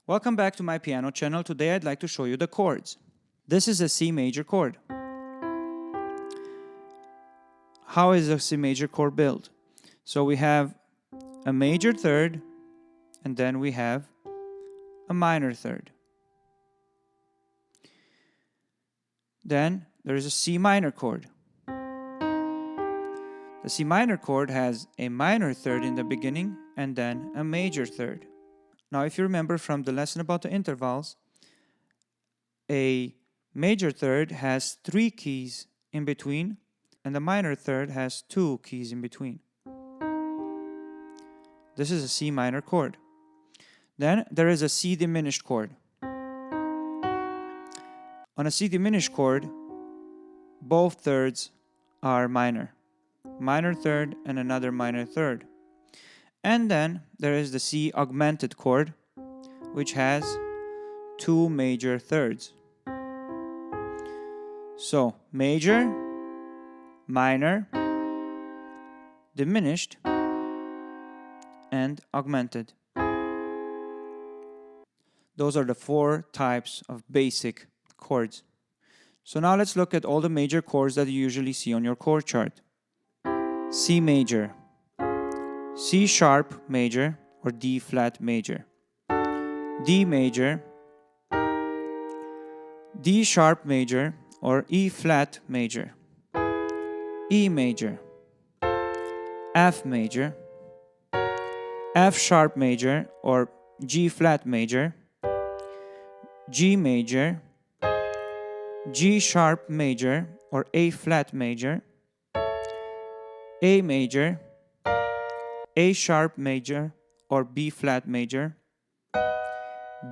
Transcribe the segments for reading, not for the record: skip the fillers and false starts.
Welcome back to my piano channel. Today I'd like to show you the chords. This is a C major chord. How is a C major chord built? So we have a major third, and then we have a minor third. Then there is a C minor chord. The C minor chord has a minor third in the beginning and then a major third. Now, if you remember from the lesson about the intervals, a major third has 3 keys in between, and the minor third has 2 keys in between. This is a C minor chord. Then there is a C diminished chord. On a C diminished chord, both thirds are minor. Minor third and another minor third. And then there is the C augmented chord, which has 2 major thirds. So, major, minor, diminished, and augmented. Those are the 4 types of basic chords. So now let's look at all the major chords that you usually see on your chord chart. C major, C sharp major or D flat major, D major, D sharp major or E flat major, E major, F major, F sharp major or G flat major, G major, G sharp major or A flat major, A major, A sharp major or B flat major,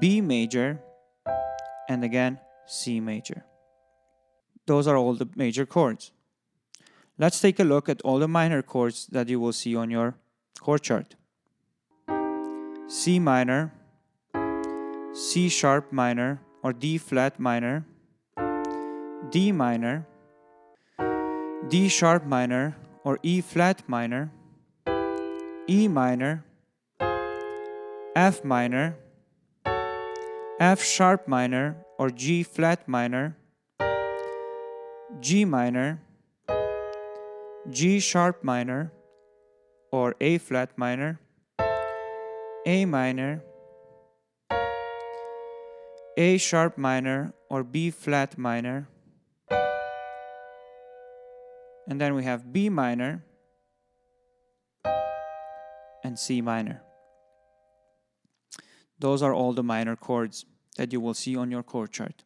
B major, and again C major. Those are all the major chords. Let's take a look at all the minor chords that you will see on your chord chart. C minor, C sharp minor or D flat minor, D minor, D sharp minor or E flat minor, E minor, F minor, F sharp minor or G flat minor, G minor, G sharp minor or A flat minor, A minor, A sharp minor or B flat minor, and then we have B minor and C minor. Those are all the minor chords that you will see on your chord chart.